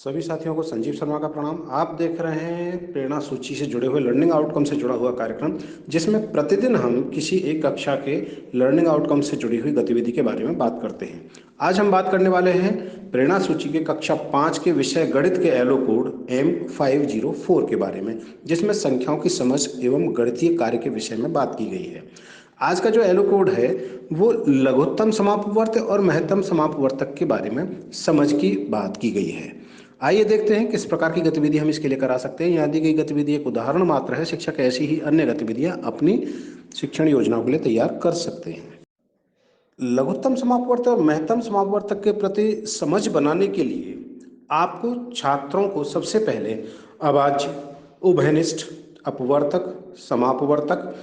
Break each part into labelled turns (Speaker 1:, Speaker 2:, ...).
Speaker 1: सभी साथियों को संजीव शर्मा का प्रणाम। आप देख रहे हैं प्रेरणा सूची से जुड़े हुए लर्निंग आउटकम से जुड़ा हुआ कार्यक्रम, जिसमें प्रतिदिन हम किसी एक कक्षा के लर्निंग आउटकम से जुड़ी हुई गतिविधि के बारे में बात करते हैं। आज हम बात करने वाले हैं प्रेरणा सूची के कक्षा 5 के विषय गणित के एलो कोड M504 के बारे में, जिसमें संख्याओं की समझ एवं गणितीय कार्य के विषय में बात की गई है। आज का जो एलो कोड है वो लघुत्तम समापवर्त और महत्तम समापवर्तक के बारे में समझ की बात की गई है। आइए देखते हैं किस प्रकार की गतिविधि हम इसके लिए करा सकते हैं। यहाँ दी गई गतिविधि एक उदाहरण मात्र है। शिक्षक ऐसी ही अन्य गतिविधियां अपनी शिक्षण योजनाओं के लिए तैयार कर सकते हैं। लघुत्तम समापवर्तक और महत्तम समापवर्तक के प्रति समझ बनाने के लिए आपको छात्रों को सबसे पहले अभाज्य, उभयनिष्ठ, अपवर्तक, समापवर्तक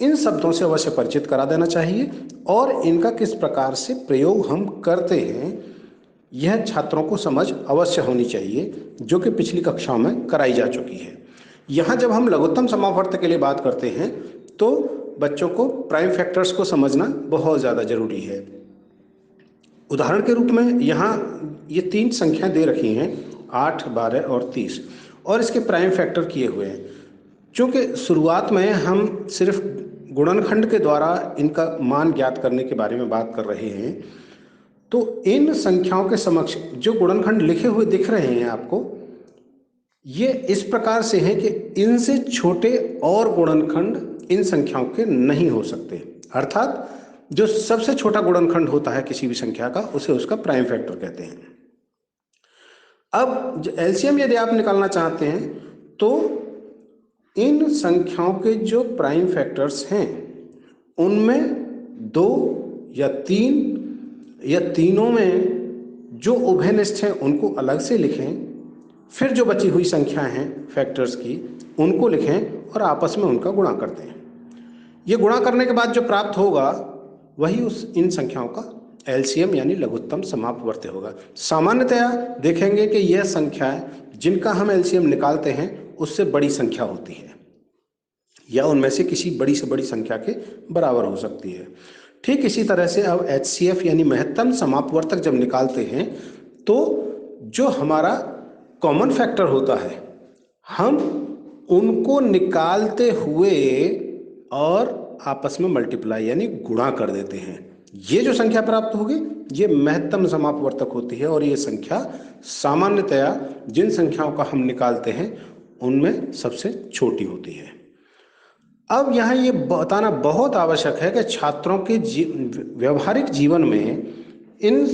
Speaker 1: इन शब्दों से अवश्य परिचित करा देना चाहिए और इनका किस प्रकार से प्रयोग हम करते हैं यह छात्रों को समझ अवश्य होनी चाहिए, जो कि पिछली कक्षाओं में कराई जा चुकी है। यहाँ जब हम लघुत्तम समापवर्तक के लिए बात करते हैं तो बच्चों को प्राइम फैक्टर्स को समझना बहुत ज़्यादा जरूरी है। उदाहरण के रूप में यहाँ ये 3 संख्याएं दे रखी हैं, 8, 12 और 30, और इसके प्राइम फैक्टर किए हुए हैं। चूँकि शुरुआत में हम सिर्फ गुणनखंड के द्वारा इनका मान ज्ञात करने के बारे में बात कर रहे हैं, तो इन संख्याओं के समक्ष जो गुणनखंड लिखे हुए दिख रहे हैं आपको, ये इस प्रकार से हैं कि इनसे छोटे और गुणनखंड इन संख्याओं के नहीं हो सकते। अर्थात जो सबसे छोटा गुणनखंड होता है किसी भी संख्या का, उसे उसका प्राइम फैक्टर कहते हैं। अब एलसीएम यदि आप निकालना चाहते हैं तो इन संख्याओं के जो प्राइम फैक्टर्स हैं उनमें 2 या 3 या तीनों में जो उभयनिष्ठ हैं उनको अलग से लिखें, फिर जो बची हुई संख्याएं हैं फैक्टर्स की उनको लिखें और आपस में उनका गुणा कर दें। ये गुणा करने के बाद जो प्राप्त होगा वही इन संख्याओं का एलसीएम यानी लघुत्तम समापवर्त्य होगा। सामान्यतया देखेंगे कि यह संख्याएं जिनका हम एलसीएम निकालते हैं उससे बड़ी संख्या होती है या उनमें से किसी बड़ी से बड़ी संख्या के बराबर हो सकती है। ठीक इसी तरह से अब एचसीएफ यानी महत्तम समापवर्तक जब निकालते हैं तो जो हमारा कॉमन फैक्टर होता है हम उनको निकालते हुए और आपस में मल्टीप्लाई यानी गुणा कर देते हैं। ये जो संख्या प्राप्त होगी ये महत्तम समापवर्तक होती है और ये संख्या सामान्यतया जिन संख्याओं का हम निकालते हैं उनमें सबसे छोटी होती है। अब यहाँ ये बताना बहुत आवश्यक है कि छात्रों के व्यवहारिक जीवन में इन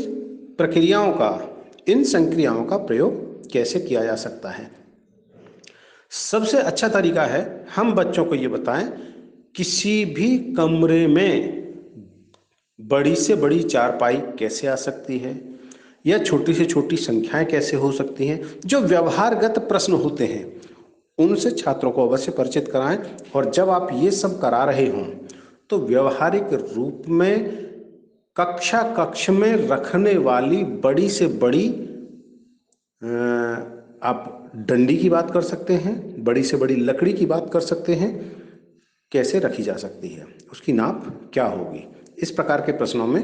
Speaker 1: प्रक्रियाओं का, इन संक्रियाओं का प्रयोग कैसे किया जा सकता है। सबसे अच्छा तरीका है हम बच्चों को ये बताएं किसी भी कमरे में बड़ी से बड़ी चारपाई कैसे आ सकती है या छोटी से छोटी संख्याएं कैसे हो सकती हैं। जो व्यवहारगत प्रश्न होते हैं उनसे छात्रों को अवश्य परिचित कराएं और जब आप ये सब करा रहे हों तो व्यवहारिक रूप में कक्ष में रखने वाली बड़ी से बड़ी आप डंडी की बात कर सकते हैं, बड़ी से बड़ी लकड़ी की बात कर सकते हैं, कैसे रखी जा सकती है, उसकी नाप क्या होगी। इस प्रकार के प्रश्नों में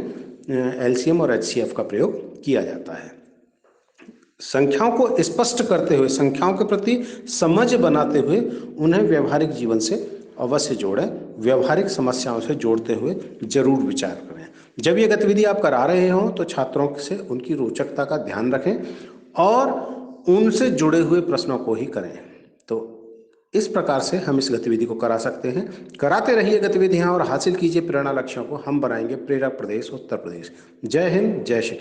Speaker 1: एलसीएम और एचसीएफ का प्रयोग किया जाता है। संख्याओं को स्पष्ट करते हुए, संख्याओं के प्रति समझ बनाते हुए उन्हें व्यवहारिक जीवन से अवश्य जोड़ें, व्यवहारिक समस्याओं से जोड़ते हुए जरूर विचार करें। जब ये गतिविधि आप करा रहे हों तो छात्रों से उनकी रोचकता का ध्यान रखें और उनसे जुड़े हुए प्रश्नों को ही करें। तो इस प्रकार से हम इस गतिविधि को करा सकते हैं। कराते रहिए गतिविधियां और हासिल कीजिए प्रेरणा लक्ष्यों को। हम बनाएंगे प्रेरक प्रदेश उत्तर प्रदेश। जय हिंद, जय शिक्षा।